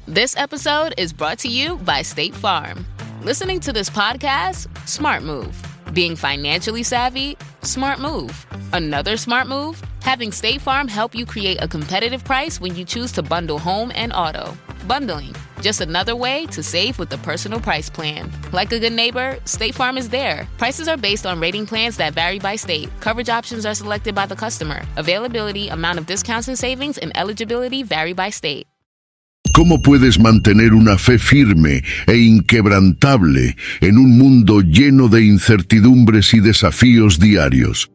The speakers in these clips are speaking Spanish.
This episode is brought to you by State Farm. Listening to this podcast? Smart move. Being financially savvy? Smart move. Another smart move? Having State Farm help you create a competitive price when you choose to bundle home and auto. Bundling, just another way to save with the Personal Price Plan. Like a good neighbor, State Farm is there. Prices are based on rating plans that vary by state. Coverage options are selected by the customer. Availability, amount of discounts and savings, and eligibility vary by state. ¿Cómo puedes mantener una fe firme e inquebrantable en un mundo lleno de incertidumbres y desafíos diarios?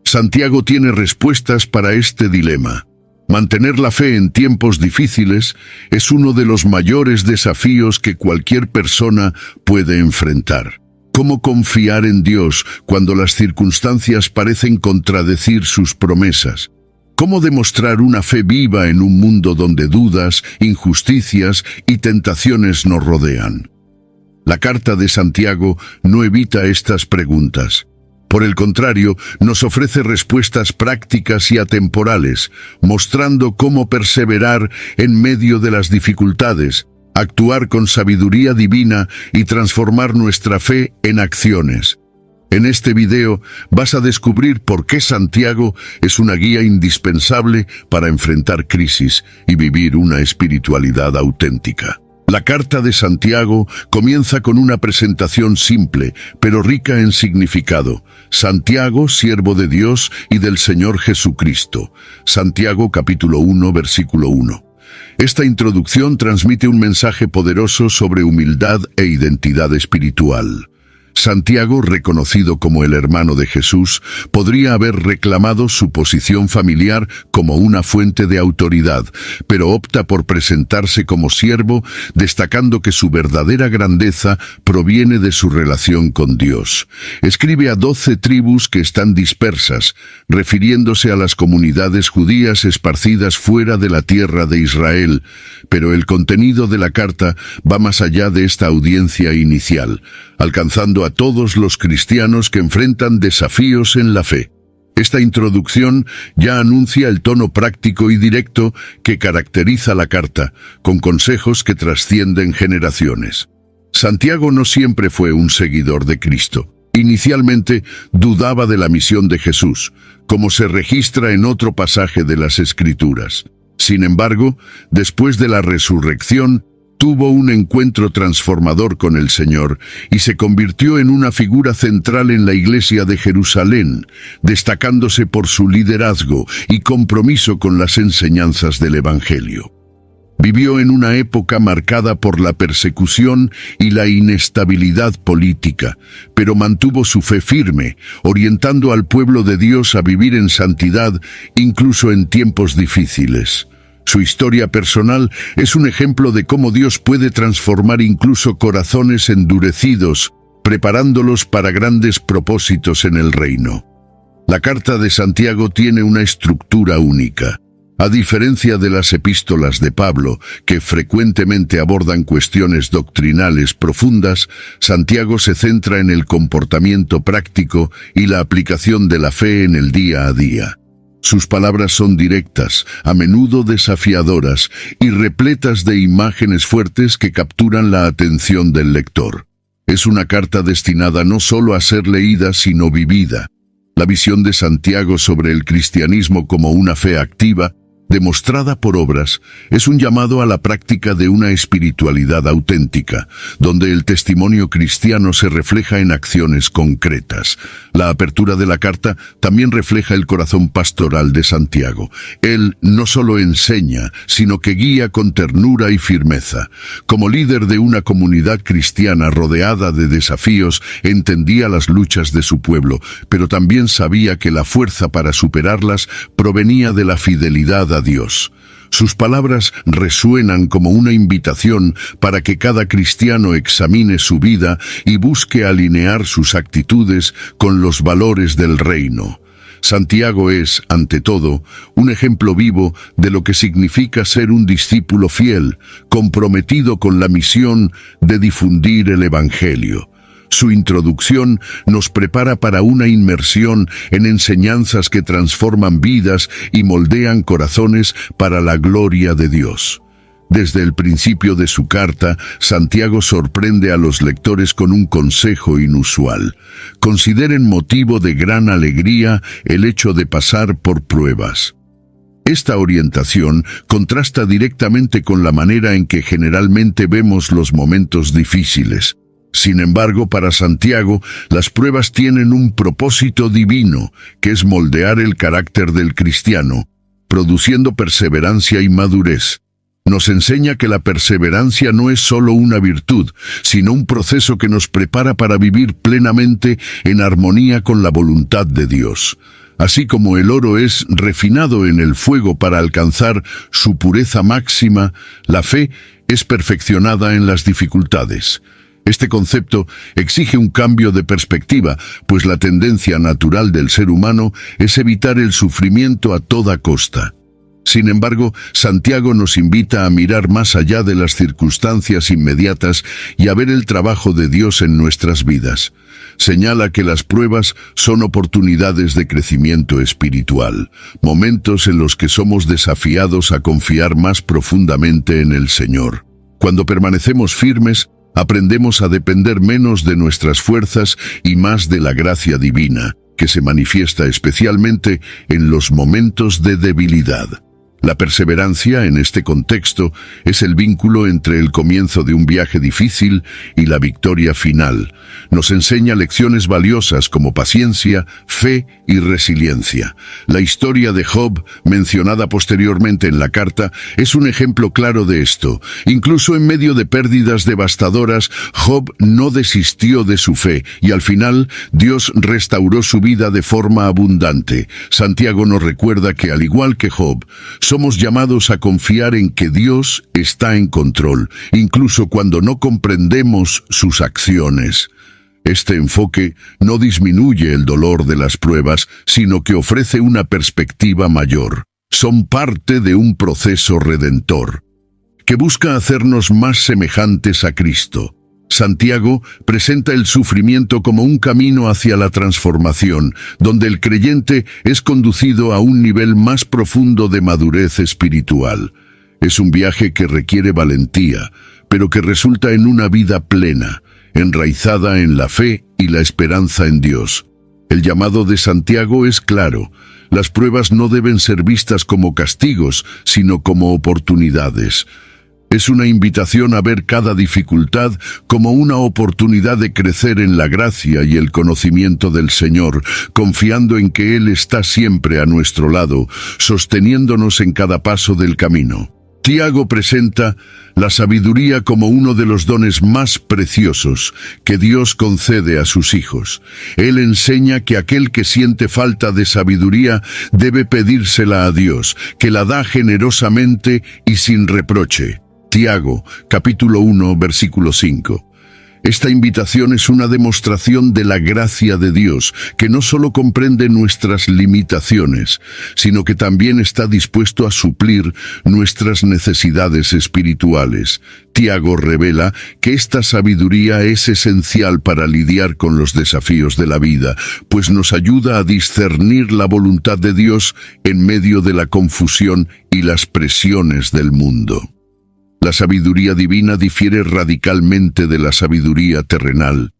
Santiago tiene respuestas para este dilema. Mantener la fe en tiempos difíciles es uno de los mayores desafíos que cualquier persona puede enfrentar. ¿Cómo confiar en Dios cuando las circunstancias parecen contradecir sus promesas? ¿Cómo demostrar una fe viva en un mundo donde dudas, injusticias y tentaciones nos rodean? La carta de Santiago no evita estas preguntas. Por el contrario, nos ofrece respuestas prácticas y atemporales, mostrando cómo perseverar en medio de las dificultades, actuar con sabiduría divina y transformar nuestra fe en acciones. En este video vas a descubrir por qué Santiago es una guía indispensable para enfrentar crisis y vivir una espiritualidad auténtica. La carta de Santiago comienza con una presentación simple, pero rica en significado. Santiago, siervo de Dios y del Señor Jesucristo. Santiago capítulo 1, versículo 1. Esta introducción transmite un mensaje poderoso sobre humildad e identidad espiritual. Santiago, reconocido como el hermano de Jesús, podría haber reclamado su posición familiar como una fuente de autoridad, pero opta por presentarse como siervo, destacando que su verdadera grandeza proviene de su relación con Dios. Escribe a 12 tribus que están dispersas, refiriéndose a las comunidades judías esparcidas fuera de la tierra de Israel, pero el contenido de la carta va más allá de esta audiencia inicial, alcanzando a todos los cristianos que enfrentan desafíos en la fe. Esta introducción ya anuncia el tono práctico y directo que caracteriza la carta, con consejos que trascienden generaciones. Santiago no siempre fue un seguidor de Cristo. Inicialmente dudaba de la misión de Jesús, como se registra en otro pasaje de las Escrituras. Sin embargo, después de la resurrección, tuvo un encuentro transformador con el Señor y se convirtió en una figura central en la Iglesia de Jerusalén, destacándose por su liderazgo y compromiso con las enseñanzas del Evangelio. Vivió en una época marcada por la persecución y la inestabilidad política, pero mantuvo su fe firme, orientando al pueblo de Dios a vivir en santidad incluso en tiempos difíciles. Su historia personal es un ejemplo de cómo Dios puede transformar incluso corazones endurecidos, preparándolos para grandes propósitos en el reino. La carta de Santiago tiene una estructura única. A diferencia de las epístolas de Pablo, que frecuentemente abordan cuestiones doctrinales profundas, Santiago se centra en el comportamiento práctico y la aplicación de la fe en el día a día. Sus palabras son directas, a menudo desafiadoras y repletas de imágenes fuertes que capturan la atención del lector. Es una carta destinada no solo a ser leída, sino vivida. La visión de Santiago sobre el cristianismo como una fe activa, demostrada por obras, es un llamado a la práctica de una espiritualidad auténtica, donde el testimonio cristiano se refleja en acciones concretas. La apertura de la carta también refleja el corazón pastoral de Santiago. Él no solo enseña, sino que guía con ternura y firmeza. Como líder de una comunidad cristiana rodeada de desafíos, entendía las luchas de su pueblo, pero también sabía que la fuerza para superarlas provenía de la fidelidad a Dios. Sus palabras resuenan como una invitación para que cada cristiano examine su vida y busque alinear sus actitudes con los valores del reino. Santiago es, ante todo, un ejemplo vivo de lo que significa ser un discípulo fiel, comprometido con la misión de difundir el Evangelio. Su introducción nos prepara para una inmersión en enseñanzas que transforman vidas y moldean corazones para la gloria de Dios. Desde el principio de su carta, Santiago sorprende a los lectores con un consejo inusual. Consideren motivo de gran alegría el hecho de pasar por pruebas. Esta orientación contrasta directamente con la manera en que generalmente vemos los momentos difíciles. Sin embargo, para Santiago, las pruebas tienen un propósito divino, que es moldear el carácter del cristiano, produciendo perseverancia y madurez. Nos enseña que la perseverancia no es solo una virtud, sino un proceso que nos prepara para vivir plenamente en armonía con la voluntad de Dios. Así como el oro es refinado en el fuego para alcanzar su pureza máxima, la fe es perfeccionada en las dificultades. Este concepto exige un cambio de perspectiva, pues la tendencia natural del ser humano es evitar el sufrimiento a toda costa. Sin embargo, Santiago nos invita a mirar más allá de las circunstancias inmediatas y a ver el trabajo de Dios en nuestras vidas. Señala que las pruebas son oportunidades de crecimiento espiritual, momentos en los que somos desafiados a confiar más profundamente en el Señor. Cuando permanecemos firmes, aprendemos a depender menos de nuestras fuerzas y más de la gracia divina, que se manifiesta especialmente en los momentos de debilidad. La perseverancia, en este contexto, es el vínculo entre el comienzo de un viaje difícil y la victoria final. Nos enseña lecciones valiosas como paciencia, fe y resiliencia. La historia de Job, mencionada posteriormente en la carta, es un ejemplo claro de esto. Incluso en medio de pérdidas devastadoras, Job no desistió de su fe y al final Dios restauró su vida de forma abundante. Santiago nos recuerda que, al igual que Job, somos llamados a confiar en que Dios está en control, incluso cuando no comprendemos sus acciones. Este enfoque no disminuye el dolor de las pruebas, sino que ofrece una perspectiva mayor. Son parte de un proceso redentor, que busca hacernos más semejantes a Cristo. Santiago presenta el sufrimiento como un camino hacia la transformación, donde el creyente es conducido a un nivel más profundo de madurez espiritual. Es un viaje que requiere valentía, pero que resulta en una vida plena, enraizada en la fe y la esperanza en Dios. El llamado de Santiago es claro: las pruebas no deben ser vistas como castigos, sino como oportunidades. Es una invitación a ver cada dificultad como una oportunidad de crecer en la gracia y el conocimiento del Señor, confiando en que Él está siempre a nuestro lado, sosteniéndonos en cada paso del camino. Tiago presenta la sabiduría como uno de los dones más preciosos que Dios concede a sus hijos. Él enseña que aquel que siente falta de sabiduría debe pedírsela a Dios, que la da generosamente y sin reproche. Tiago, capítulo 1, versículo 5. Esta invitación es una demostración de la gracia de Dios, que no solo comprende nuestras limitaciones, sino que también está dispuesto a suplir nuestras necesidades espirituales. Tiago revela que esta sabiduría es esencial para lidiar con los desafíos de la vida, pues nos ayuda a discernir la voluntad de Dios en medio de la confusión y las presiones del mundo. La sabiduría divina difiere radicalmente de la sabiduría terrenal.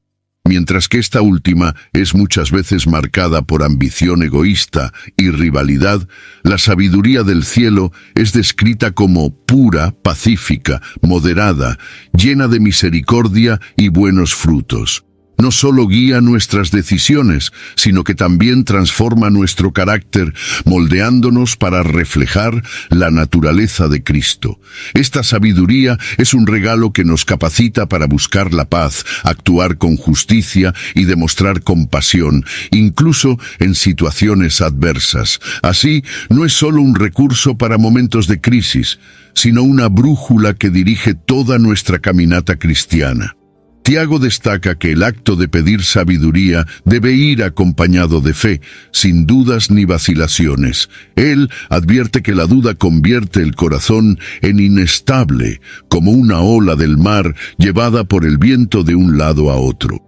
Mientras que esta última es muchas veces marcada por ambición egoísta y rivalidad, la sabiduría del cielo es descrita como pura, pacífica, moderada, llena de misericordia y buenos frutos. No solo guía nuestras decisiones, sino que también transforma nuestro carácter, moldeándonos para reflejar la naturaleza de Cristo. Esta sabiduría es un regalo que nos capacita para buscar la paz, actuar con justicia y demostrar compasión, incluso en situaciones adversas. Así, no es solo un recurso para momentos de crisis, sino una brújula que dirige toda nuestra caminata cristiana. Tiago destaca que el acto de pedir sabiduría debe ir acompañado de fe, sin dudas ni vacilaciones. Él advierte que la duda convierte el corazón en inestable, como una ola del mar llevada por el viento de un lado a otro.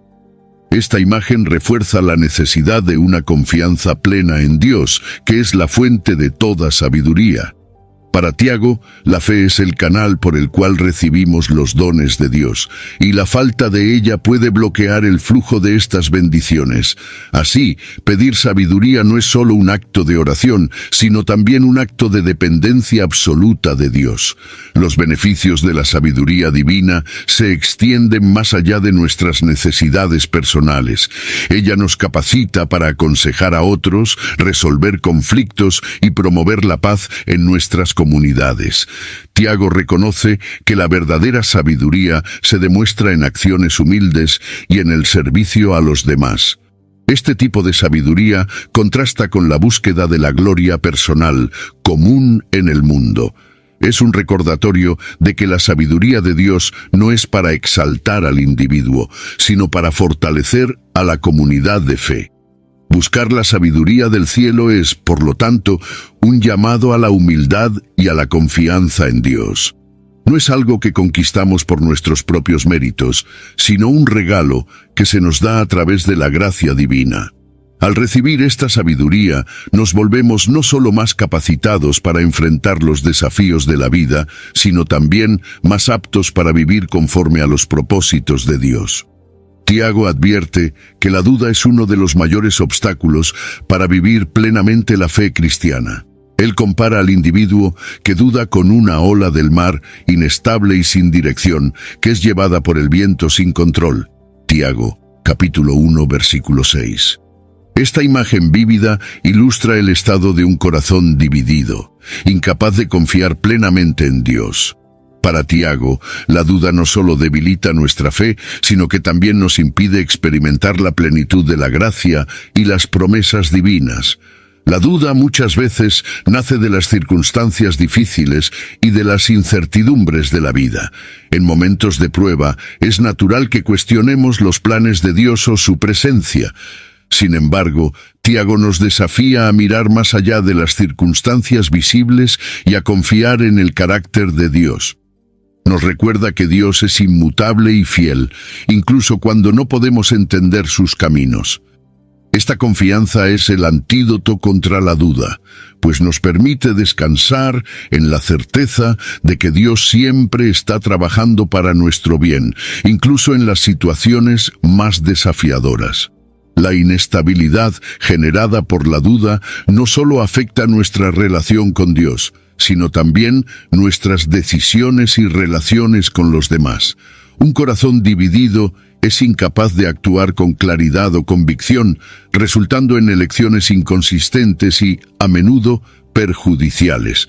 Esta imagen refuerza la necesidad de una confianza plena en Dios, que es la fuente de toda sabiduría. Para Tiago, la fe es el canal por el cual recibimos los dones de Dios, y la falta de ella puede bloquear el flujo de estas bendiciones. Así, pedir sabiduría no es solo un acto de oración, sino también un acto de dependencia absoluta de Dios. Los beneficios de la sabiduría divina se extienden más allá de nuestras necesidades personales. Ella nos capacita para aconsejar a otros, resolver conflictos y promover la paz en nuestras comunidades. Tiago reconoce que la verdadera sabiduría se demuestra en acciones humildes y en el servicio a los demás. Este tipo de sabiduría contrasta con la búsqueda de la gloria personal, común en el mundo. Es un recordatorio de que la sabiduría de Dios no es para exaltar al individuo, sino para fortalecer a la comunidad de fe. Buscar la sabiduría del cielo es, por lo tanto, un llamado a la humildad y a la confianza en Dios. No es algo que conquistamos por nuestros propios méritos, sino un regalo que se nos da a través de la gracia divina. Al recibir esta sabiduría, nos volvemos no solo más capacitados para enfrentar los desafíos de la vida, sino también más aptos para vivir conforme a los propósitos de Dios. Tiago advierte que la duda es uno de los mayores obstáculos para vivir plenamente la fe cristiana. Él compara al individuo que duda con una ola del mar inestable y sin dirección, que es llevada por el viento sin control. Tiago, capítulo 1, versículo 6. Esta imagen vívida ilustra el estado de un corazón dividido, incapaz de confiar plenamente en Dios. Para Tiago, la duda no solo debilita nuestra fe, sino que también nos impide experimentar la plenitud de la gracia y las promesas divinas. La duda muchas veces nace de las circunstancias difíciles y de las incertidumbres de la vida. En momentos de prueba, es natural que cuestionemos los planes de Dios o su presencia. Sin embargo, Tiago nos desafía a mirar más allá de las circunstancias visibles y a confiar en el carácter de Dios. Nos recuerda que Dios es inmutable y fiel, incluso cuando no podemos entender sus caminos. Esta confianza es el antídoto contra la duda, pues nos permite descansar en la certeza de que Dios siempre está trabajando para nuestro bien, incluso en las situaciones más desafiadoras. La inestabilidad generada por la duda no solo afecta nuestra relación con Dios, sino también nuestras decisiones y relaciones con los demás. Un corazón dividido es incapaz de actuar con claridad o convicción, resultando en elecciones inconsistentes y, a menudo, perjudiciales.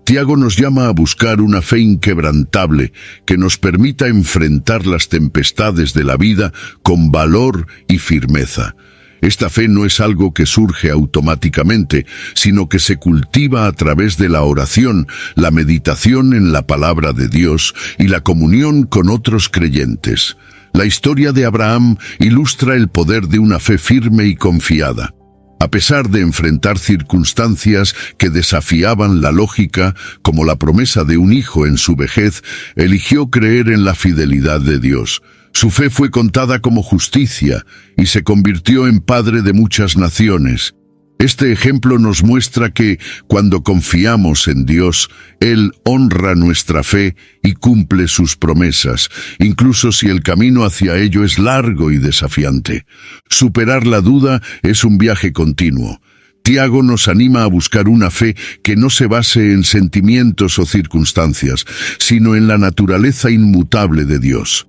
Tiago nos llama a buscar una fe inquebrantable que nos permita enfrentar las tempestades de la vida con valor y firmeza. Esta fe no es algo que surge automáticamente, sino que se cultiva a través de la oración, la meditación en la palabra de Dios y la comunión con otros creyentes. La historia de Abraham ilustra el poder de una fe firme y confiada. A pesar de enfrentar circunstancias que desafiaban la lógica, como la promesa de un hijo en su vejez, eligió creer en la fidelidad de Dios. Su fe fue contada como justicia y se convirtió en padre de muchas naciones. Este ejemplo nos muestra que, cuando confiamos en Dios, Él honra nuestra fe y cumple sus promesas, incluso si el camino hacia ello es largo y desafiante. Superar la duda es un viaje continuo. Tiago nos anima a buscar una fe que no se base en sentimientos o circunstancias, sino en la naturaleza inmutable de Dios.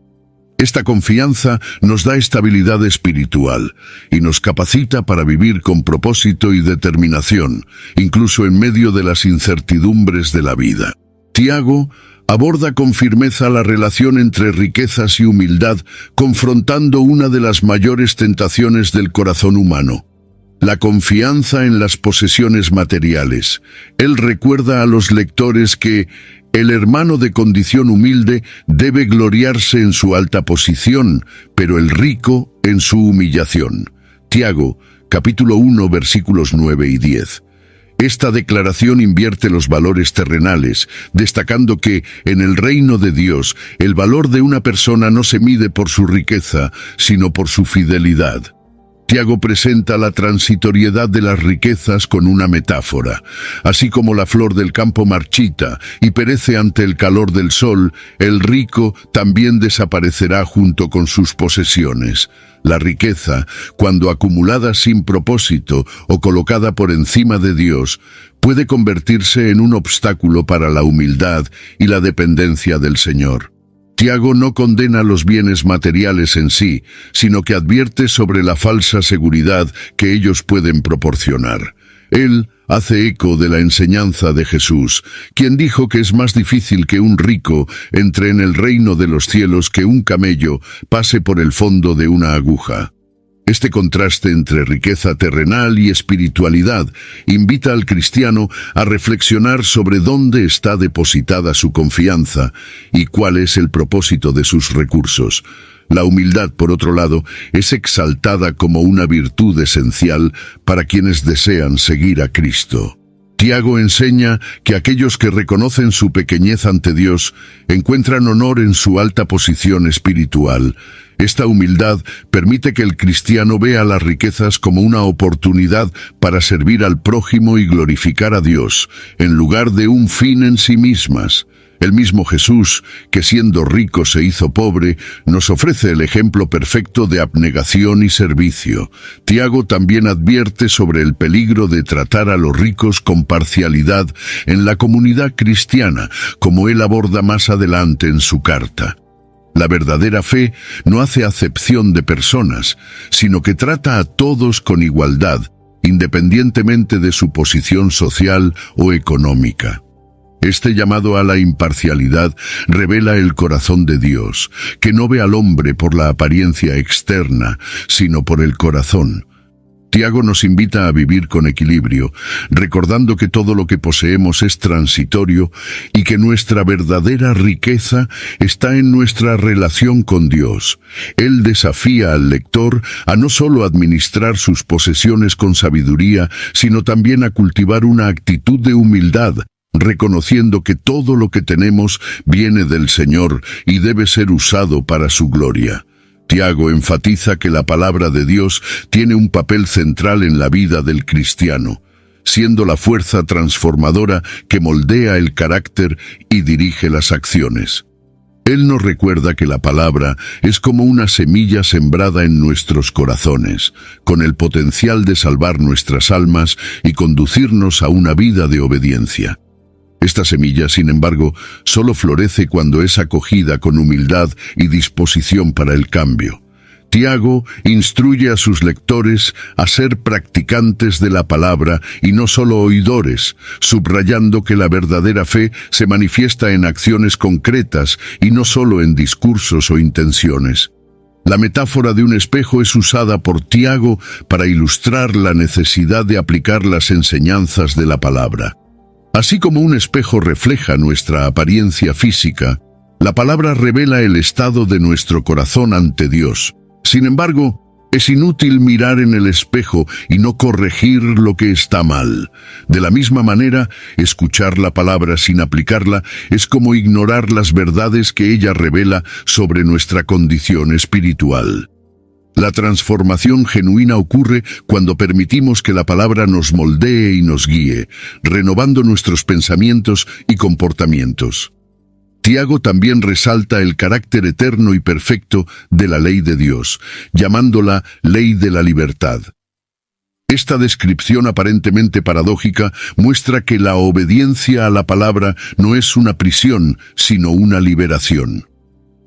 Esta confianza nos da estabilidad espiritual y nos capacita para vivir con propósito y determinación, incluso en medio de las incertidumbres de la vida. Tiago aborda con firmeza la relación entre riquezas y humildad, confrontando una de las mayores tentaciones del corazón humano: la confianza en las posesiones materiales. Él recuerda a los lectores que el hermano de condición humilde debe gloriarse en su alta posición, pero el rico en su humillación. Tiago, capítulo 1, versículos 9 y 10. Esta declaración invierte los valores terrenales, destacando que, en el reino de Dios, el valor de una persona no se mide por su riqueza, sino por su fidelidad. Tiago presenta la transitoriedad de las riquezas con una metáfora. Así como la flor del campo marchita y perece ante el calor del sol, el rico también desaparecerá junto con sus posesiones. La riqueza, cuando acumulada sin propósito o colocada por encima de Dios, puede convertirse en un obstáculo para la humildad y la dependencia del Señor. Tiago no condena los bienes materiales en sí, sino que advierte sobre la falsa seguridad que ellos pueden proporcionar. Él hace eco de la enseñanza de Jesús, quien dijo que es más difícil que un rico entre en el reino de los cielos que un camello pase por el fondo de una aguja. Este contraste entre riqueza terrenal y espiritualidad invita al cristiano a reflexionar sobre dónde está depositada su confianza y cuál es el propósito de sus recursos. La humildad, por otro lado, es exaltada como una virtud esencial para quienes desean seguir a Cristo. Tiago enseña que aquellos que reconocen su pequeñez ante Dios encuentran honor en su alta posición espiritual. Esta humildad permite que el cristiano vea las riquezas como una oportunidad para servir al prójimo y glorificar a Dios, en lugar de un fin en sí mismas. El mismo Jesús, que siendo rico se hizo pobre, nos ofrece el ejemplo perfecto de abnegación y servicio. Tiago también advierte sobre el peligro de tratar a los ricos con parcialidad en la comunidad cristiana, como él aborda más adelante en su carta. La verdadera fe no hace acepción de personas, sino que trata a todos con igualdad, independientemente de su posición social o económica. Este llamado a la imparcialidad revela el corazón de Dios, que no ve al hombre por la apariencia externa, sino por el corazón. Tiago nos invita a vivir con equilibrio, recordando que todo lo que poseemos es transitorio y que nuestra verdadera riqueza está en nuestra relación con Dios. Él desafía al lector a no solo administrar sus posesiones con sabiduría, sino también a cultivar una actitud de humildad, reconociendo que todo lo que tenemos viene del Señor y debe ser usado para su gloria. Tiago enfatiza que la palabra de Dios tiene un papel central en la vida del cristiano, siendo la fuerza transformadora que moldea el carácter y dirige las acciones. Él nos recuerda que la palabra es como una semilla sembrada en nuestros corazones, con el potencial de salvar nuestras almas y conducirnos a una vida de obediencia. Esta semilla, sin embargo, solo florece cuando es acogida con humildad y disposición para el cambio. Tiago instruye a sus lectores a ser practicantes de la palabra y no solo oidores, subrayando que la verdadera fe se manifiesta en acciones concretas y no solo en discursos o intenciones. La metáfora de un espejo es usada por Tiago para ilustrar la necesidad de aplicar las enseñanzas de la palabra. Así como un espejo refleja nuestra apariencia física, la palabra revela el estado de nuestro corazón ante Dios. Sin embargo, es inútil mirar en el espejo y no corregir lo que está mal. De la misma manera, escuchar la palabra sin aplicarla es como ignorar las verdades que ella revela sobre nuestra condición espiritual. La transformación genuina ocurre cuando permitimos que la palabra nos moldee y nos guíe, renovando nuestros pensamientos y comportamientos. Tiago también resalta el carácter eterno y perfecto de la ley de Dios, llamándola ley de la libertad. Esta descripción aparentemente paradójica muestra que la obediencia a la palabra no es una prisión, sino una liberación.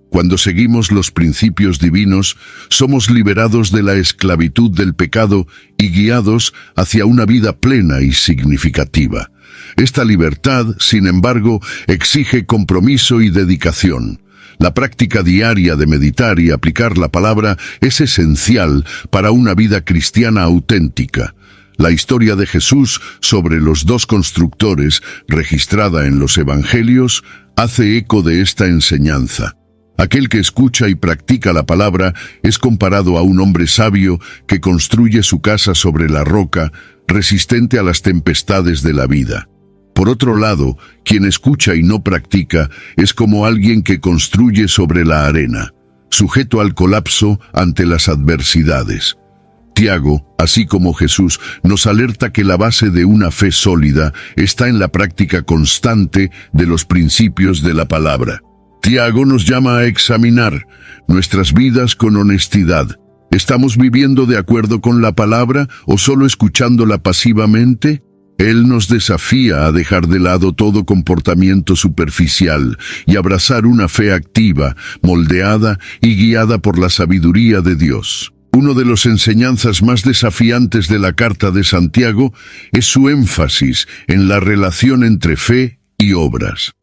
Cuando seguimos los principios divinos, somos liberados de la esclavitud del pecado y guiados hacia una vida plena y significativa. Esta libertad, sin embargo, exige compromiso y dedicación. La práctica diaria de meditar y aplicar la palabra es esencial para una vida cristiana auténtica. La historia de Jesús sobre los dos constructores, registrada en los Evangelios, hace eco de esta enseñanza. Aquel que escucha y practica la palabra es comparado a un hombre sabio que construye su casa sobre la roca, resistente a las tempestades de la vida. Por otro lado, quien escucha y no practica es como alguien que construye sobre la arena, sujeto al colapso ante las adversidades. Tiago, así como Jesús, nos alerta que la base de una fe sólida está en la práctica constante de los principios de la palabra. Tiago nos llama a examinar nuestras vidas con honestidad. ¿Estamos viviendo de acuerdo con la palabra o solo escuchándola pasivamente? Él nos desafía a dejar de lado todo comportamiento superficial y abrazar una fe activa, moldeada y guiada por la sabiduría de Dios. Una de las enseñanzas más desafiantes de la Carta de Santiago es su énfasis en la relación entre fe y obras.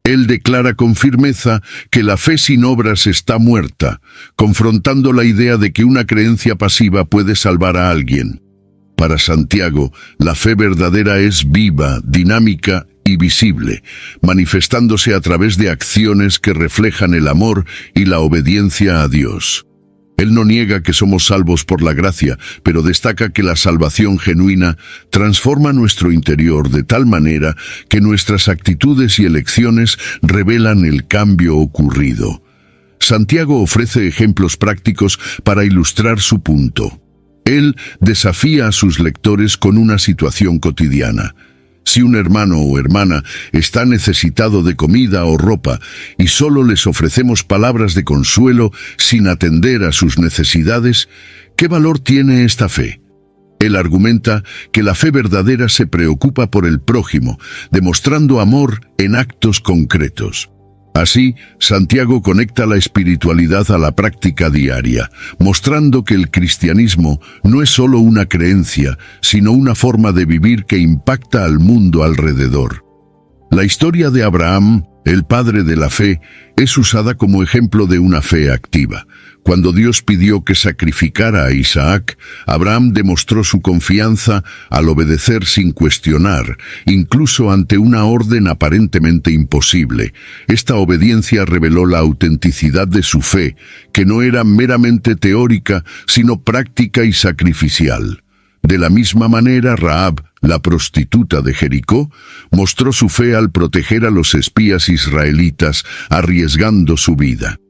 Él declara con firmeza que la fe sin obras está muerta, confrontando la idea de que una creencia pasiva puede salvar a alguien. Para Santiago, la fe verdadera es viva, dinámica y visible, manifestándose a través de acciones que reflejan el amor y la obediencia a Dios. Él no niega que somos salvos por la gracia, pero destaca que la salvación genuina transforma nuestro interior de tal manera que nuestras actitudes y elecciones revelan el cambio ocurrido. Santiago ofrece ejemplos prácticos para ilustrar su punto. Él desafía a sus lectores con una situación cotidiana. Si un hermano o hermana está necesitado de comida o ropa y solo les ofrecemos palabras de consuelo sin atender a sus necesidades, ¿qué valor tiene esta fe? Él argumenta que la fe verdadera se preocupa por el prójimo, demostrando amor en actos concretos. Así, Santiago conecta la espiritualidad a la práctica diaria, mostrando que el cristianismo no es solo una creencia, sino una forma de vivir que impacta al mundo alrededor. La historia de Abraham, el padre de la fe, es usada como ejemplo de una fe activa. Cuando Dios pidió que sacrificara a Isaac, Abraham demostró su confianza al obedecer sin cuestionar, incluso ante una orden aparentemente imposible. Esta obediencia reveló la autenticidad de su fe, que no era meramente teórica, sino práctica y sacrificial. De la misma manera, Rahab, la prostituta de Jericó, mostró su fe al proteger a los espías israelitas, arriesgando su vida.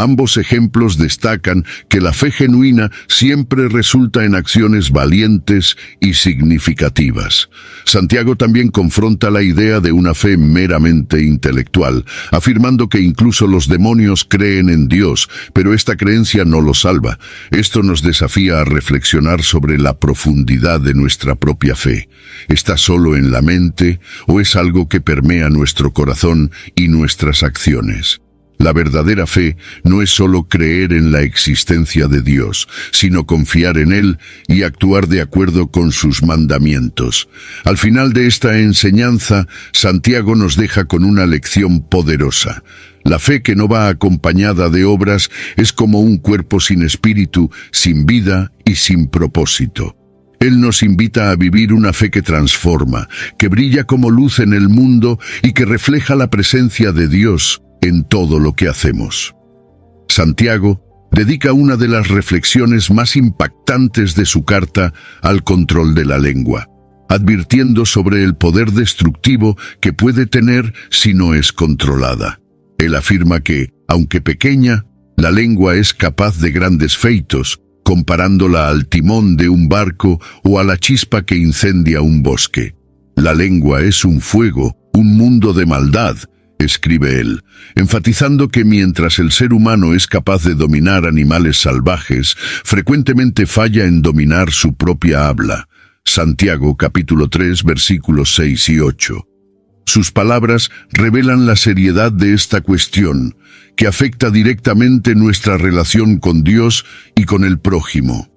Ambos ejemplos destacan que la fe genuina siempre resulta en acciones valientes y significativas. Santiago también confronta la idea de una fe meramente intelectual, afirmando que incluso los demonios creen en Dios, pero esta creencia no los salva. Esto nos desafía a reflexionar sobre la profundidad de nuestra propia fe. ¿Está solo en la mente o es algo que permea nuestro corazón y nuestras acciones? La verdadera fe no es solo creer en la existencia de Dios, sino confiar en Él y actuar de acuerdo con sus mandamientos. Al final de esta enseñanza, Santiago nos deja con una lección poderosa. La fe que no va acompañada de obras es como un cuerpo sin espíritu, sin vida y sin propósito. Él nos invita a vivir una fe que transforma, que brilla como luz en el mundo y que refleja la presencia de Dios en todo lo que hacemos. Santiago dedica una de las reflexiones más impactantes de su carta al control de la lengua, advirtiendo sobre el poder destructivo que puede tener si no es controlada. Él afirma que, aunque pequeña, la lengua es capaz de grandes feitos, comparándola al timón de un barco o a la chispa que incendia un bosque. La lengua es un fuego, un mundo de maldad, escribe él, enfatizando que mientras el ser humano es capaz de dominar animales salvajes, frecuentemente falla en dominar su propia habla. Santiago capítulo 3 versículos 6 y 8. Sus palabras revelan la seriedad de esta cuestión, que afecta directamente nuestra relación con Dios y con el prójimo.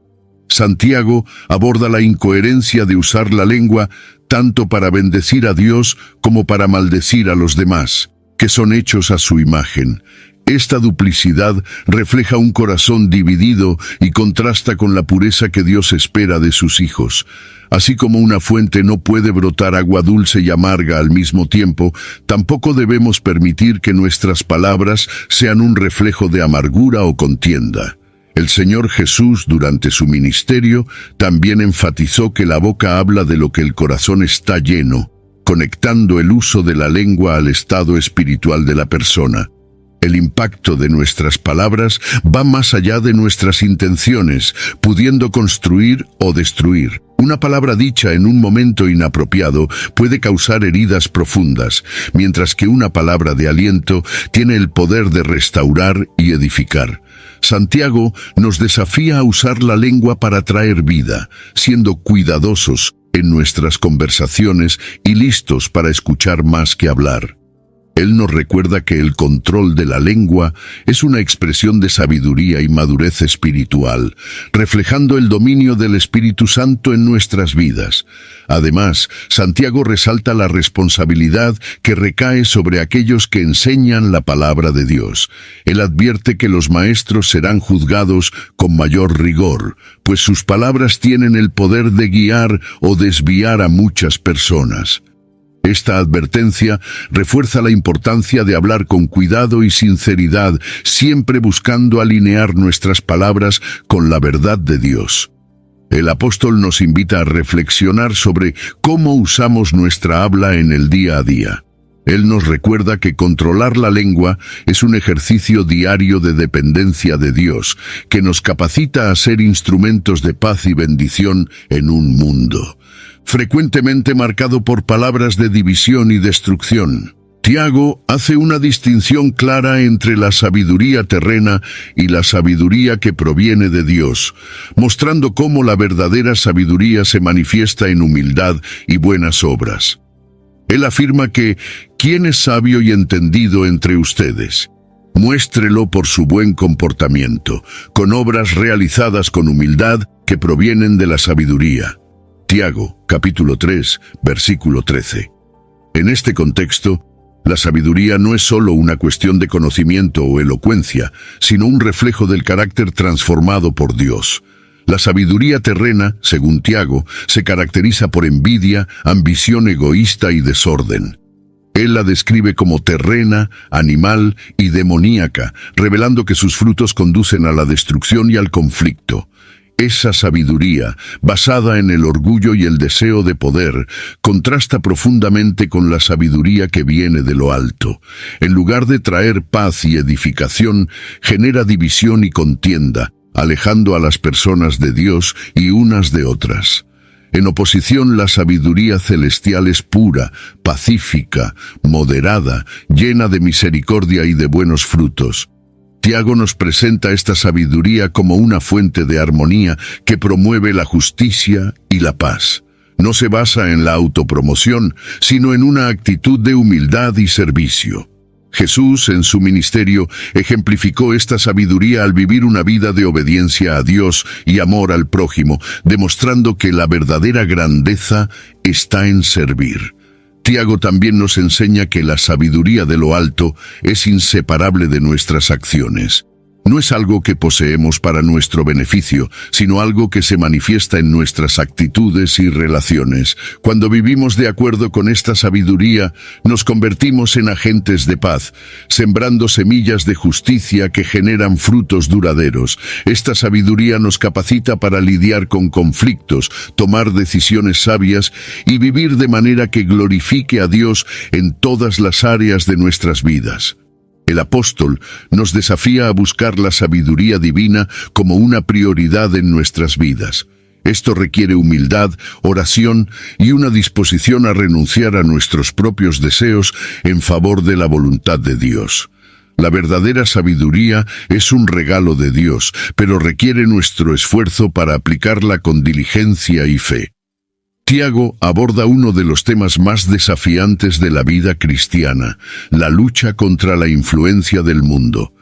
Santiago aborda la incoherencia de usar la lengua tanto para bendecir a Dios como para maldecir a los demás, que son hechos a su imagen. Esta duplicidad refleja un corazón dividido y contrasta con la pureza que Dios espera de sus hijos. Así como una fuente no puede brotar agua dulce y amarga al mismo tiempo, tampoco debemos permitir que nuestras palabras sean un reflejo de amargura o contienda. El Señor Jesús, durante su ministerio, también enfatizó que la boca habla de lo que el corazón está lleno, conectando el uso de la lengua al estado espiritual de la persona. El impacto de nuestras palabras va más allá de nuestras intenciones, pudiendo construir o destruir. Una palabra dicha en un momento inapropiado puede causar heridas profundas, mientras que una palabra de aliento tiene el poder de restaurar y edificar. Santiago nos desafía a usar la lengua para traer vida, siendo cuidadosos en nuestras conversaciones y listos para escuchar más que hablar. Él nos recuerda que el control de la lengua es una expresión de sabiduría y madurez espiritual, reflejando el dominio del Espíritu Santo en nuestras vidas. Además, Santiago resalta la responsabilidad que recae sobre aquellos que enseñan la palabra de Dios. Él advierte que los maestros serán juzgados con mayor rigor, pues sus palabras tienen el poder de guiar o desviar a muchas personas. Esta advertencia refuerza la importancia de hablar con cuidado y sinceridad, siempre buscando alinear nuestras palabras con la verdad de Dios. El apóstol nos invita a reflexionar sobre cómo usamos nuestra habla en el día a día. Él nos recuerda que controlar la lengua es un ejercicio diario de dependencia de Dios, que nos capacita a ser instrumentos de paz y bendición en un mundo frecuentemente marcado por palabras de división y destrucción. Tiago hace una distinción clara entre la sabiduría terrena y la sabiduría que proviene de Dios, mostrando cómo la verdadera sabiduría se manifiesta en humildad y buenas obras. Él afirma que, ¿quién es sabio y entendido entre ustedes? Muéstrelo por su buen comportamiento, con obras realizadas con humildad que provienen de la sabiduría. Tiago, capítulo 3, versículo 13. En este contexto, la sabiduría no es solo una cuestión de conocimiento o elocuencia, sino un reflejo del carácter transformado por Dios. La sabiduría terrena, según Tiago, se caracteriza por envidia, ambición egoísta y desorden. Él la describe como terrena, animal y demoníaca, revelando que sus frutos conducen a la destrucción y al conflicto. Esa sabiduría, basada en el orgullo y el deseo de poder, contrasta profundamente con la sabiduría que viene de lo alto. En lugar de traer paz y edificación, genera división y contienda, alejando a las personas de Dios y unas de otras. En oposición, la sabiduría celestial es pura, pacífica, moderada, llena de misericordia y de buenos frutos. Tiago nos presenta esta sabiduría como una fuente de armonía que promueve la justicia y la paz. No se basa en la autopromoción, sino en una actitud de humildad y servicio. Jesús, en su ministerio, ejemplificó esta sabiduría al vivir una vida de obediencia a Dios y amor al prójimo, demostrando que la verdadera grandeza está en servir. Tiago también nos enseña que la sabiduría de lo alto es inseparable de nuestras acciones. No es algo que poseemos para nuestro beneficio, sino algo que se manifiesta en nuestras actitudes y relaciones. Cuando vivimos de acuerdo con esta sabiduría, nos convertimos en agentes de paz, sembrando semillas de justicia que generan frutos duraderos. Esta sabiduría nos capacita para lidiar con conflictos, tomar decisiones sabias y vivir de manera que glorifique a Dios en todas las áreas de nuestras vidas. El apóstol nos desafía a buscar la sabiduría divina como una prioridad en nuestras vidas. Esto requiere humildad, oración y una disposición a renunciar a nuestros propios deseos en favor de la voluntad de Dios. La verdadera sabiduría es un regalo de Dios, pero requiere nuestro esfuerzo para aplicarla con diligencia y fe. Tiago aborda uno de los temas más desafiantes de la vida cristiana, la lucha contra la influencia del mundo.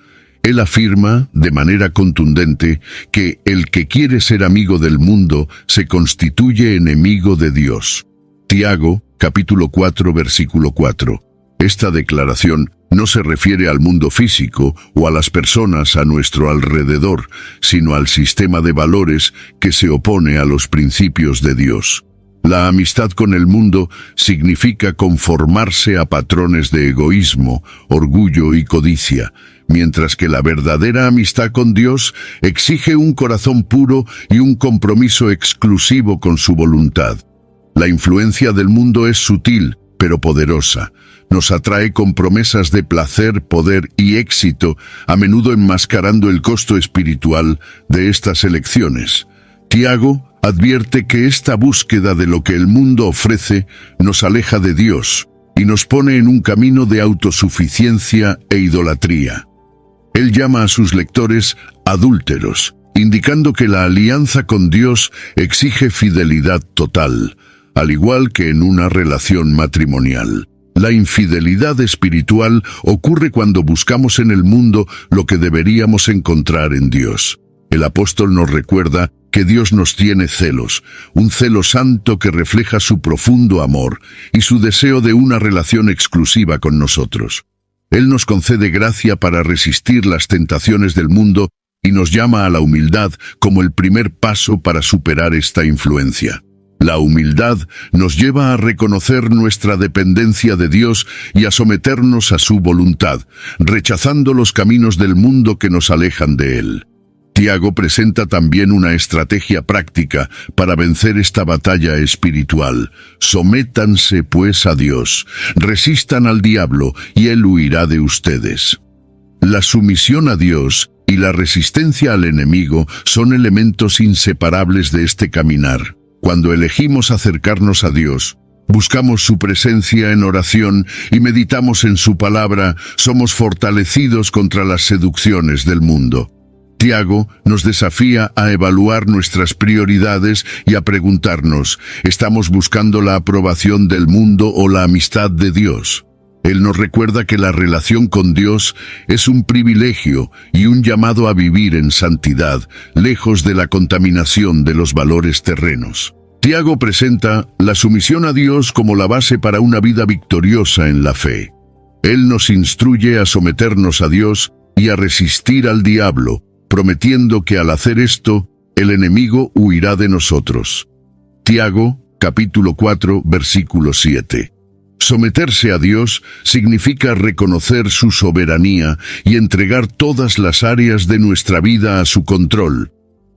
Él afirma, de manera contundente, que el que quiere ser amigo del mundo se constituye enemigo de Dios. Tiago, capítulo 4, versículo 4. Esta declaración no se refiere al mundo físico o a las personas a nuestro alrededor, sino al sistema de valores que se opone a los principios de Dios. La amistad con el mundo significa conformarse a patrones de egoísmo, orgullo y codicia, mientras que la verdadera amistad con Dios exige un corazón puro y un compromiso exclusivo con su voluntad. La influencia del mundo es sutil, pero poderosa. nos atrae con promesas de placer, poder y éxito, a menudo enmascarando el costo espiritual de estas elecciones. Tiago advierte que esta búsqueda de lo que el mundo ofrece nos aleja de Dios y nos pone en un camino de autosuficiencia e idolatría. Él llama a sus lectores adúlteros, indicando que la alianza con Dios exige fidelidad total, al igual que en una relación matrimonial. La infidelidad espiritual ocurre cuando buscamos en el mundo lo que deberíamos encontrar en Dios. El apóstol nos recuerda que Dios nos tiene celos, un celo santo que refleja su profundo amor y su deseo de una relación exclusiva con nosotros. Él nos concede gracia para resistir las tentaciones del mundo y nos llama a la humildad como el primer paso para superar esta influencia. La humildad nos lleva a reconocer nuestra dependencia de Dios y a someternos a su voluntad, rechazando los caminos del mundo que nos alejan de Él. Tiago presenta también una estrategia práctica para vencer esta batalla espiritual. Sométanse pues a Dios, resistan al diablo y Él huirá de ustedes. La sumisión a Dios y la resistencia al enemigo son elementos inseparables de este caminar. Cuando elegimos acercarnos a Dios, buscamos su presencia en oración y meditamos en su palabra, somos fortalecidos contra las seducciones del mundo. Tiago nos desafía a evaluar nuestras prioridades y a preguntarnos, ¿estamos buscando la aprobación del mundo o la amistad de Dios? Él nos recuerda que la relación con Dios es un privilegio y un llamado a vivir en santidad, lejos de la contaminación de los valores terrenos. Tiago presenta la sumisión a Dios como la base para una vida victoriosa en la fe. Él nos instruye a someternos a Dios y a resistir al diablo, prometiendo que al hacer esto, el enemigo huirá de nosotros. Tiago, capítulo 4, versículo 7. Someterse a Dios significa reconocer su soberanía y entregar todas las áreas de nuestra vida a su control.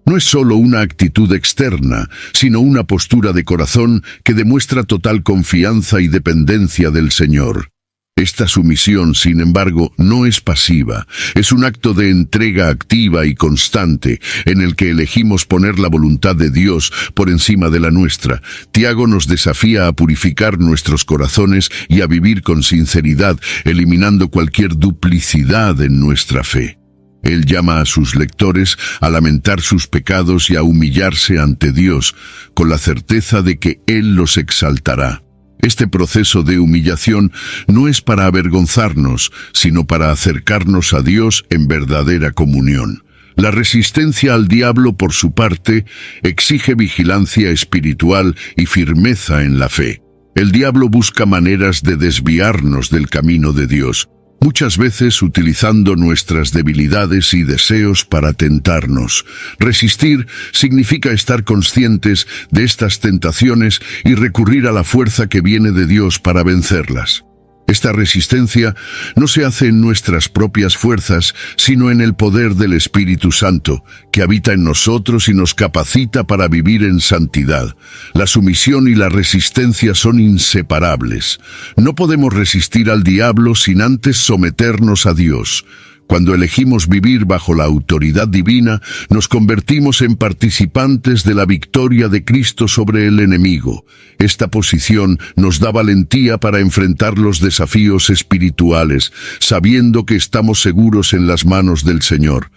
No es solo una actitud externa, sino una postura de corazón que demuestra total confianza y dependencia del Señor. Esta sumisión, sin embargo, no es pasiva, es un acto de entrega activa y constante, en el que elegimos poner la voluntad de Dios por encima de la nuestra. Tiago nos desafía a purificar nuestros corazones y a vivir con sinceridad, eliminando cualquier duplicidad en nuestra fe. Él llama a sus lectores a lamentar sus pecados y a humillarse ante Dios, con la certeza de que Él los exaltará. Este proceso de humillación no es para avergonzarnos, sino para acercarnos a Dios en verdadera comunión. La resistencia al diablo, por su parte, exige vigilancia espiritual y firmeza en la fe. El diablo busca maneras de desviarnos del camino de Dios, muchas veces utilizando nuestras debilidades y deseos para tentarnos. Resistir significa estar conscientes de estas tentaciones y recurrir a la fuerza que viene de Dios para vencerlas. Esta resistencia no se hace en nuestras propias fuerzas, sino en el poder del Espíritu Santo, que habita en nosotros y nos capacita para vivir en santidad. La sumisión y la resistencia son inseparables. No podemos resistir al diablo sin antes someternos a Dios. Cuando elegimos vivir bajo la autoridad divina, nos convertimos en participantes de la victoria de Cristo sobre el enemigo. Esta posición nos da valentía para enfrentar los desafíos espirituales, sabiendo que estamos seguros en las manos del Señor.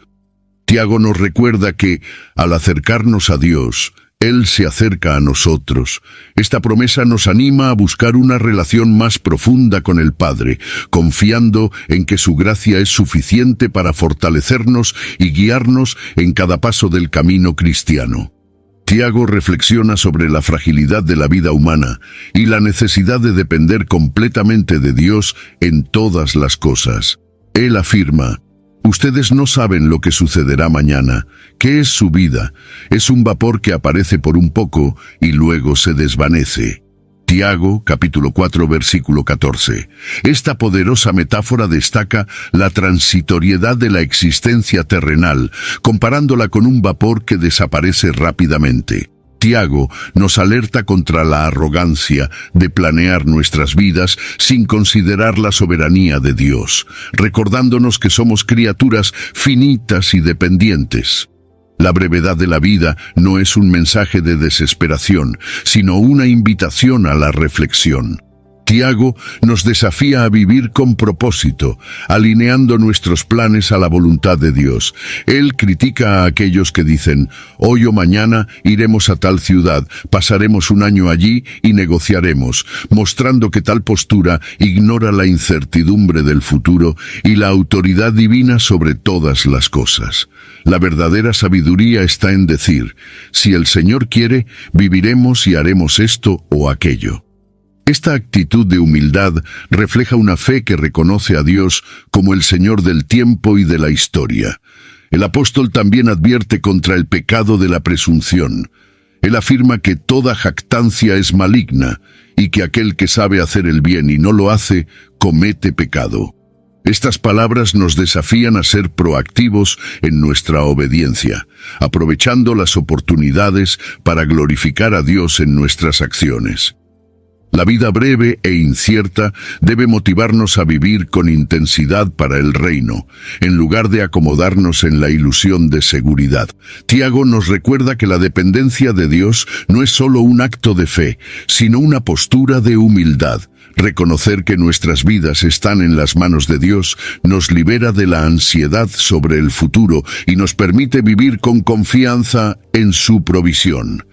Tiago nos recuerda que, al acercarnos a Dios, Él se acerca a nosotros. Esta promesa nos anima a buscar una relación más profunda con el Padre, confiando en que su gracia es suficiente para fortalecernos y guiarnos en cada paso del camino cristiano. Tiago reflexiona sobre la fragilidad de la vida humana y la necesidad de depender completamente de Dios en todas las cosas. Él afirma: ustedes no saben lo que sucederá mañana. ¿Qué es su vida? Es un vapor que aparece por un poco y luego se desvanece. Tiago, capítulo 4, versículo 14. Esta poderosa metáfora destaca la transitoriedad de la existencia terrenal, comparándola con un vapor que desaparece rápidamente. Tiago nos alerta contra la arrogancia de planear nuestras vidas sin considerar la soberanía de Dios, recordándonos que somos criaturas finitas y dependientes. La brevedad de la vida no es un mensaje de desesperación, sino una invitación a la reflexión. Tiago nos desafía a vivir con propósito, alineando nuestros planes a la voluntad de Dios. Él critica a aquellos que dicen, hoy o mañana iremos a tal ciudad, pasaremos un año allí y negociaremos, mostrando que tal postura ignora la incertidumbre del futuro y la autoridad divina sobre todas las cosas. La verdadera sabiduría está en decir, si el Señor quiere, viviremos y haremos esto o aquello. Esta actitud de humildad refleja una fe que reconoce a Dios como el Señor del tiempo y de la historia. El apóstol también advierte contra el pecado de la presunción. Él afirma que toda jactancia es maligna y que aquel que sabe hacer el bien y no lo hace, comete pecado. Estas palabras nos desafían a ser proactivos en nuestra obediencia, aprovechando las oportunidades para glorificar a Dios en nuestras acciones. La vida breve e incierta debe motivarnos a vivir con intensidad para el reino, en lugar de acomodarnos en la ilusión de seguridad. Tiago nos recuerda que la dependencia de Dios no es solo un acto de fe, sino una postura de humildad. Reconocer que nuestras vidas están en las manos de Dios nos libera de la ansiedad sobre el futuro y nos permite vivir con confianza en su provisión.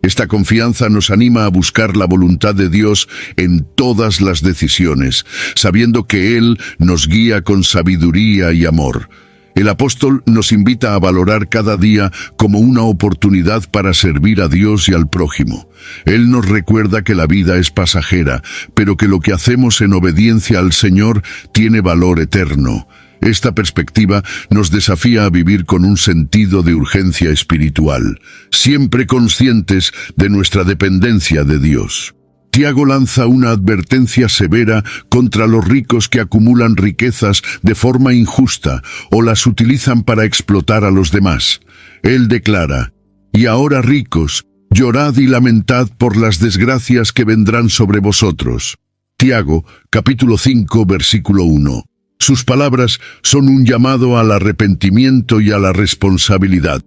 Esta confianza nos anima a buscar la voluntad de Dios en todas las decisiones, sabiendo que Él nos guía con sabiduría y amor. El apóstol nos invita a valorar cada día como una oportunidad para servir a Dios y al prójimo. Él nos recuerda que la vida es pasajera, pero que lo que hacemos en obediencia al Señor tiene valor eterno. Esta perspectiva nos desafía a vivir con un sentido de urgencia espiritual, siempre conscientes de nuestra dependencia de Dios. Tiago lanza una advertencia severa contra los ricos que acumulan riquezas de forma injusta o las utilizan para explotar a los demás. Él declara, «Y ahora ricos, llorad y lamentad por las desgracias que vendrán sobre vosotros». Tiago, capítulo 5, versículo 1. Sus palabras son un llamado al arrepentimiento y a la responsabilidad,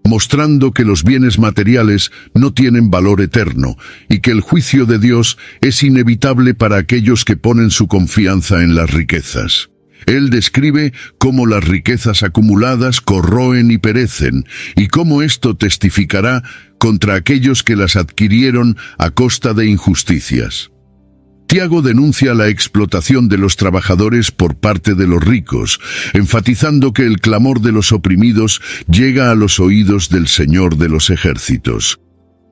mostrando que los bienes materiales no tienen valor eterno y que el juicio de Dios es inevitable para aquellos que ponen su confianza en las riquezas. Él describe cómo las riquezas acumuladas corroen y perecen, y cómo esto testificará contra aquellos que las adquirieron a costa de injusticias. Tiago denuncia la explotación de los trabajadores por parte de los ricos, enfatizando que el clamor de los oprimidos llega a los oídos del Señor de los ejércitos.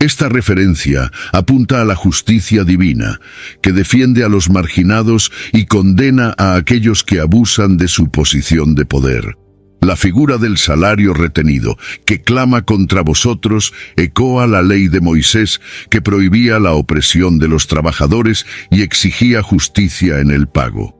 Esta referencia apunta a la justicia divina, que defiende a los marginados y condena a aquellos que abusan de su posición de poder. La figura del salario retenido, que clama contra vosotros, ecoa la ley de Moisés, que prohibía la opresión de los trabajadores y exigía justicia en el pago.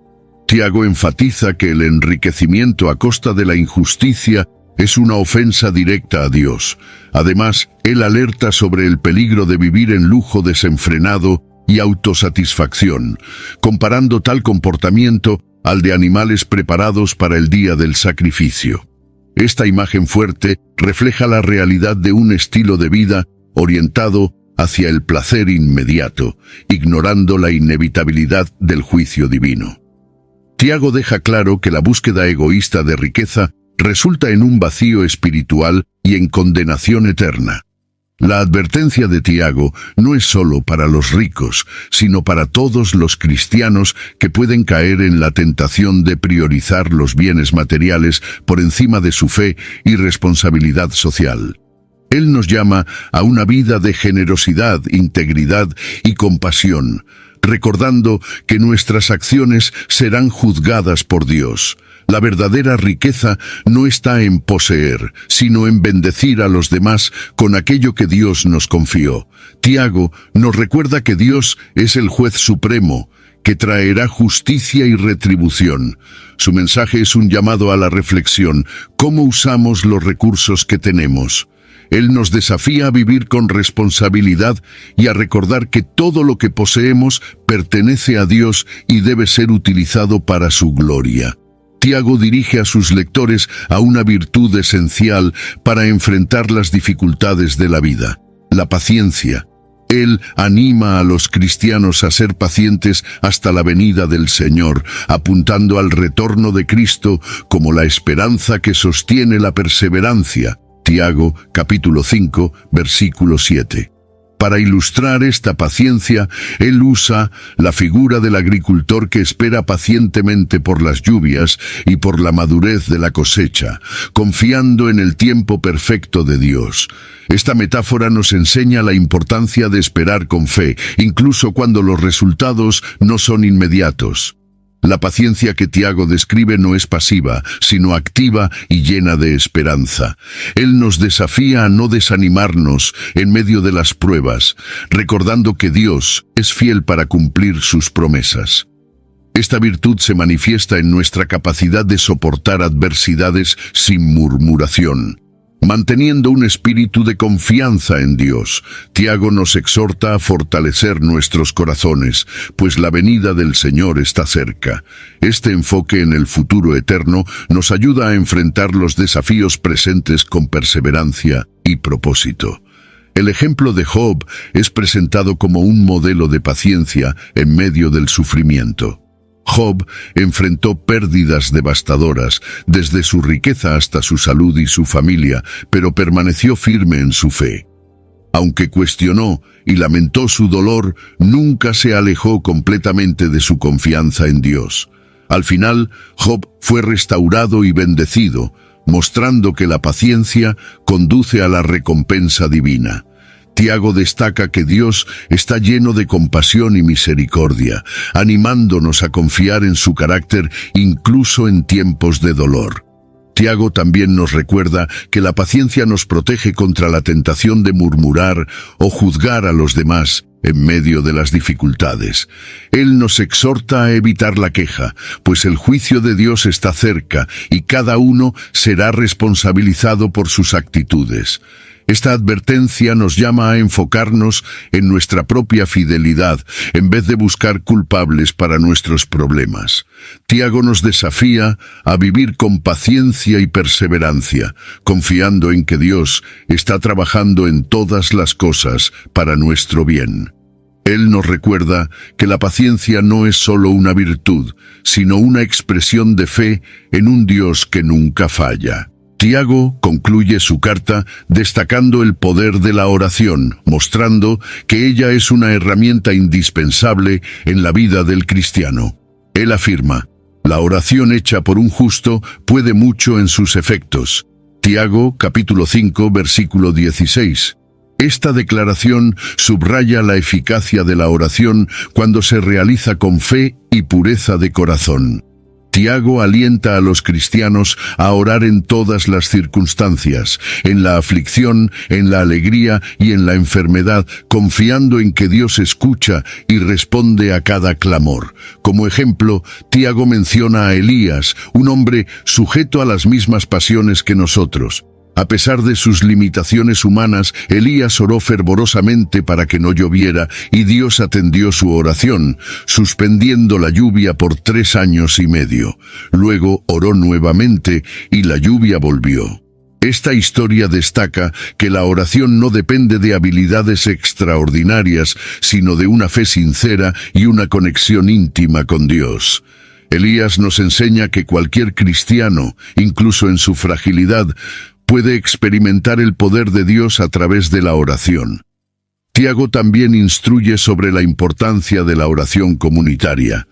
Tiago enfatiza que el enriquecimiento a costa de la injusticia es una ofensa directa a Dios. Además, él alerta sobre el peligro de vivir en lujo desenfrenado y autosatisfacción, comparando tal comportamiento al de animales preparados para el día del sacrificio. Esta imagen fuerte refleja la realidad de un estilo de vida orientado hacia el placer inmediato, ignorando la inevitabilidad del juicio divino. Tiago deja claro que la búsqueda egoísta de riqueza resulta en un vacío espiritual y en condenación eterna. La advertencia de Tiago no es solo para los ricos, sino para todos los cristianos que pueden caer en la tentación de priorizar los bienes materiales por encima de su fe y responsabilidad social. Él nos llama a una vida de generosidad, integridad y compasión, recordando que nuestras acciones serán juzgadas por Dios. La verdadera riqueza no está en poseer, sino en bendecir a los demás con aquello que Dios nos confió. Tiago nos recuerda que Dios es el juez supremo, que traerá justicia y retribución. Su mensaje es un llamado a la reflexión: ¿cómo usamos los recursos que tenemos? Él nos desafía a vivir con responsabilidad y a recordar que todo lo que poseemos pertenece a Dios y debe ser utilizado para su gloria. Tiago dirige a sus lectores a una virtud esencial para enfrentar las dificultades de la vida: la paciencia. Él anima a los cristianos a ser pacientes hasta la venida del Señor, apuntando al retorno de Cristo como la esperanza que sostiene la perseverancia. Tiago, capítulo 5, versículo 7. Para ilustrar esta paciencia, él usa la figura del agricultor que espera pacientemente por las lluvias y por la madurez de la cosecha, confiando en el tiempo perfecto de Dios. Esta metáfora nos enseña la importancia de esperar con fe, incluso cuando los resultados no son inmediatos. La paciencia que Tiago describe no es pasiva, sino activa y llena de esperanza. Él nos desafía a no desanimarnos en medio de las pruebas, recordando que Dios es fiel para cumplir sus promesas. Esta virtud se manifiesta en nuestra capacidad de soportar adversidades sin murmuración. Manteniendo un espíritu de confianza en Dios, Tiago nos exhorta a fortalecer nuestros corazones, pues la venida del Señor está cerca. Este enfoque en el futuro eterno nos ayuda a enfrentar los desafíos presentes con perseverancia y propósito. El ejemplo de Job es presentado como un modelo de paciencia en medio del sufrimiento. Job enfrentó pérdidas devastadoras, desde su riqueza hasta su salud y su familia, pero permaneció firme en su fe. Aunque cuestionó y lamentó su dolor, nunca se alejó completamente de su confianza en Dios. Al final, Job fue restaurado y bendecido, mostrando que la paciencia conduce a la recompensa divina. Tiago destaca que Dios está lleno de compasión y misericordia, animándonos a confiar en su carácter incluso en tiempos de dolor. Tiago también nos recuerda que la paciencia nos protege contra la tentación de murmurar o juzgar a los demás en medio de las dificultades. Él nos exhorta a evitar la queja, pues el juicio de Dios está cerca y cada uno será responsabilizado por sus actitudes. Esta advertencia nos llama a enfocarnos en nuestra propia fidelidad, en vez de buscar culpables para nuestros problemas. Tiago nos desafía a vivir con paciencia y perseverancia, confiando en que Dios está trabajando en todas las cosas para nuestro bien. Él nos recuerda que la paciencia no es solo una virtud, sino una expresión de fe en un Dios que nunca falla. Tiago concluye su carta destacando el poder de la oración, mostrando que ella es una herramienta indispensable en la vida del cristiano. Él afirma: la oración hecha por un justo puede mucho en sus efectos. Tiago, capítulo 5, versículo 16. Esta declaración subraya la eficacia de la oración cuando se realiza con fe y pureza de corazón. Tiago alienta a los cristianos a orar en todas las circunstancias, en la aflicción, en la alegría y en la enfermedad, confiando en que Dios escucha y responde a cada clamor. Como ejemplo, Tiago menciona a Elías, un hombre sujeto a las mismas pasiones que nosotros. A pesar de sus limitaciones humanas, Elías oró fervorosamente para que no lloviera y Dios atendió su oración, suspendiendo la lluvia por 3 años y medio. Luego oró nuevamente y la lluvia volvió. Esta historia destaca que la oración no depende de habilidades extraordinarias, sino de una fe sincera y una conexión íntima con Dios. Elías nos enseña que cualquier cristiano, incluso en su fragilidad, puede experimentar el poder de Dios a través de la oración. Tiago también instruye sobre la importancia de la oración comunitaria.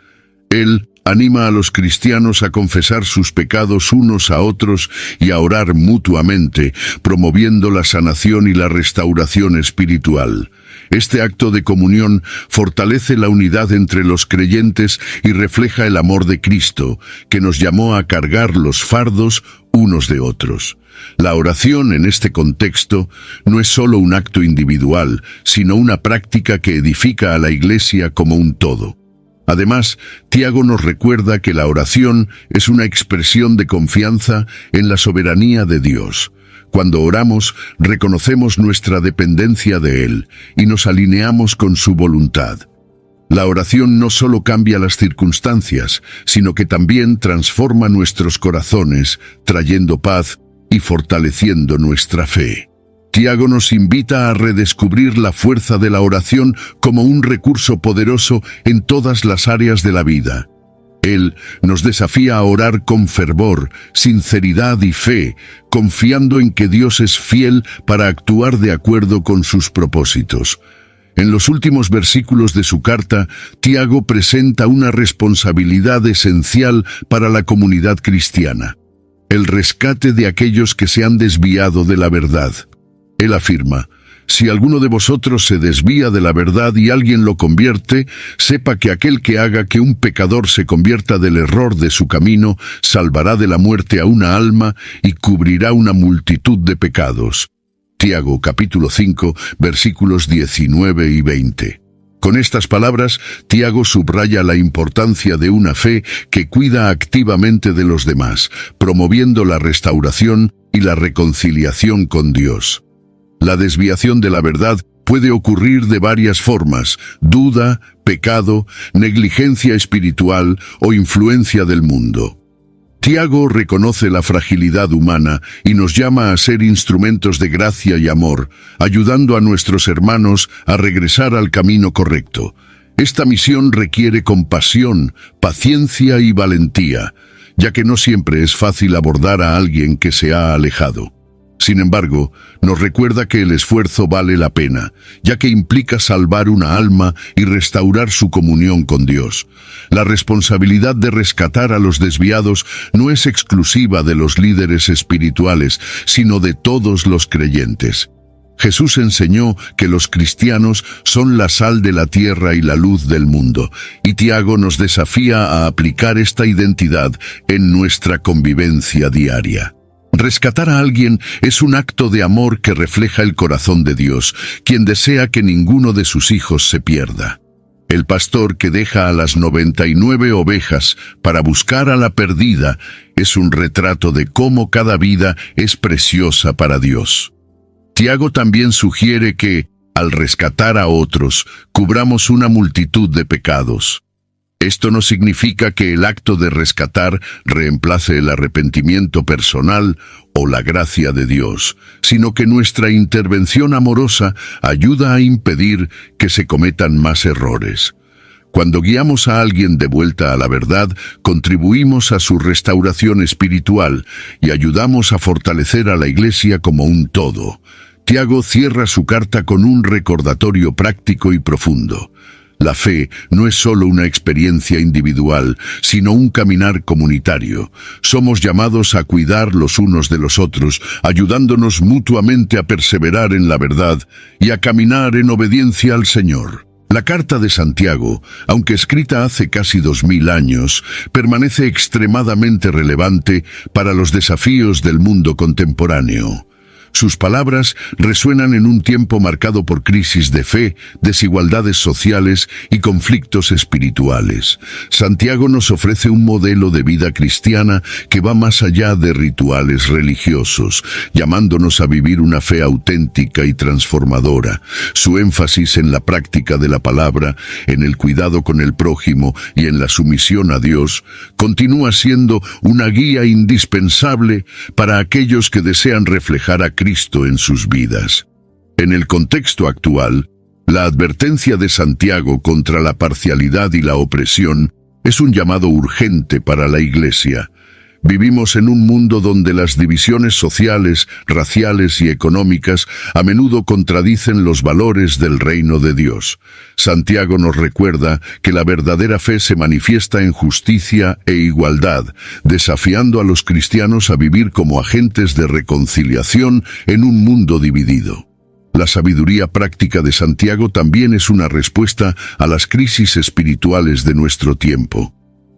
Él anima a los cristianos a confesar sus pecados unos a otros y a orar mutuamente, promoviendo la sanación y la restauración espiritual. Este acto de comunión fortalece la unidad entre los creyentes y refleja el amor de Cristo, que nos llamó a cargar los fardos unos de otros. La oración en este contexto no es solo un acto individual, sino una práctica que edifica a la Iglesia como un todo. Además, Tiago nos recuerda que la oración es una expresión de confianza en la soberanía de Dios. Cuando oramos, reconocemos nuestra dependencia de Él y nos alineamos con su voluntad. La oración no solo cambia las circunstancias, sino que también transforma nuestros corazones, trayendo paz y fortaleciendo nuestra fe. Tiago nos invita a redescubrir la fuerza de la oración como un recurso poderoso en todas las áreas de la vida. Él nos desafía a orar con fervor, sinceridad y fe, confiando en que Dios es fiel para actuar de acuerdo con sus propósitos. En los últimos versículos de su carta, Tiago presenta una responsabilidad esencial para la comunidad cristiana: el rescate de aquellos que se han desviado de la verdad. Él afirma: si alguno de vosotros se desvía de la verdad y alguien lo convierte, sepa que aquel que haga que un pecador se convierta del error de su camino, salvará de la muerte a una alma y cubrirá una multitud de pecados. Tiago capítulo 5, versículos 19 y 20. Con estas palabras, Tiago subraya la importancia de una fe que cuida activamente de los demás, promoviendo la restauración y la reconciliación con Dios. La desviación de la verdad puede ocurrir de varias formas: duda, pecado, negligencia espiritual o influencia del mundo. Tiago reconoce la fragilidad humana y nos llama a ser instrumentos de gracia y amor, ayudando a nuestros hermanos a regresar al camino correcto. Esta misión requiere compasión, paciencia y valentía, ya que no siempre es fácil abordar a alguien que se ha alejado. Sin embargo, nos recuerda que el esfuerzo vale la pena, ya que implica salvar una alma y restaurar su comunión con Dios. La responsabilidad de rescatar a los desviados no es exclusiva de los líderes espirituales, sino de todos los creyentes. Jesús enseñó que los cristianos son la sal de la tierra y la luz del mundo, y Tiago nos desafía a aplicar esta identidad en nuestra convivencia diaria. Rescatar a alguien es un acto de amor que refleja el corazón de Dios, quien desea que ninguno de sus hijos se pierda. El pastor que deja a las 99 ovejas para buscar a la perdida es un retrato de cómo cada vida es preciosa para Dios. Tiago también sugiere que, al rescatar a otros, cubramos una multitud de pecados. Esto no significa que el acto de rescatar reemplace el arrepentimiento personal o la gracia de Dios, sino que nuestra intervención amorosa ayuda a impedir que se cometan más errores. Cuando guiamos a alguien de vuelta a la verdad, contribuimos a su restauración espiritual y ayudamos a fortalecer a la Iglesia como un todo. Tiago cierra su carta con un recordatorio práctico y profundo. La fe no es solo una experiencia individual, sino un caminar comunitario. Somos llamados a cuidar los unos de los otros, ayudándonos mutuamente a perseverar en la verdad y a caminar en obediencia al Señor. La carta de Santiago, aunque escrita hace casi 2000 años, permanece extremadamente relevante para los desafíos del mundo contemporáneo. Sus palabras resuenan en un tiempo marcado por crisis de fe, desigualdades sociales y conflictos espirituales. Santiago nos ofrece un modelo de vida cristiana que va más allá de rituales religiosos, llamándonos a vivir una fe auténtica y transformadora. Su énfasis en la práctica de la palabra, en el cuidado con el prójimo y en la sumisión a Dios, continúa siendo una guía indispensable para aquellos que desean reflejar a Cristo en sus vidas. En el contexto actual, la advertencia de Santiago contra la parcialidad y la opresión es un llamado urgente para la Iglesia. Vivimos en un mundo donde las divisiones sociales, raciales y económicas a menudo contradicen los valores del reino de Dios. Santiago nos recuerda que la verdadera fe se manifiesta en justicia e igualdad, desafiando a los cristianos a vivir como agentes de reconciliación en un mundo dividido. La sabiduría práctica de Santiago también es una respuesta a las crisis espirituales de nuestro tiempo.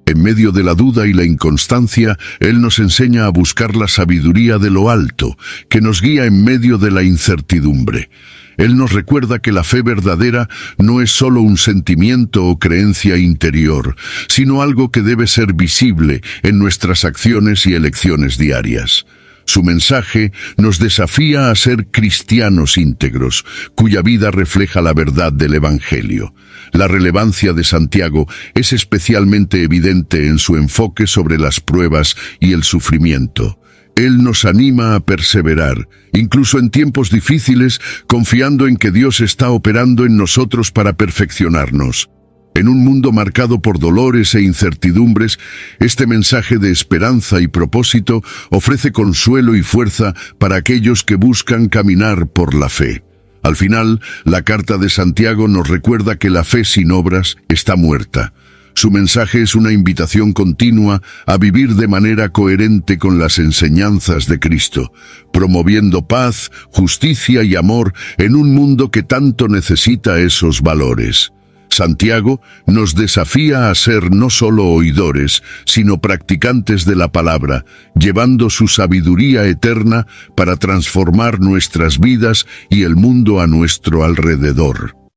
En medio de la duda y la inconstancia, Él nos enseña a buscar la sabiduría de lo alto, que nos guía en medio de la incertidumbre. Él nos recuerda que la fe verdadera no es solo un sentimiento o creencia interior, sino algo que debe ser visible en nuestras acciones y elecciones diarias. Su mensaje nos desafía a ser cristianos íntegros, cuya vida refleja la verdad del Evangelio. La relevancia de Santiago es especialmente evidente en su enfoque sobre las pruebas y el sufrimiento. Él nos anima a perseverar, incluso en tiempos difíciles, confiando en que Dios está operando en nosotros para perfeccionarnos. En un mundo marcado por dolores e incertidumbres, este mensaje de esperanza y propósito ofrece consuelo y fuerza para aquellos que buscan caminar por la fe. Al final, la carta de Santiago nos recuerda que la fe sin obras está muerta. Su mensaje es una invitación continua a vivir de manera coherente con las enseñanzas de Cristo, promoviendo paz, justicia y amor en un mundo que tanto necesita esos valores. Santiago nos desafía a ser no solo oidores, sino practicantes de la palabra, llevando su sabiduría eterna para transformar nuestras vidas y el mundo a nuestro alrededor.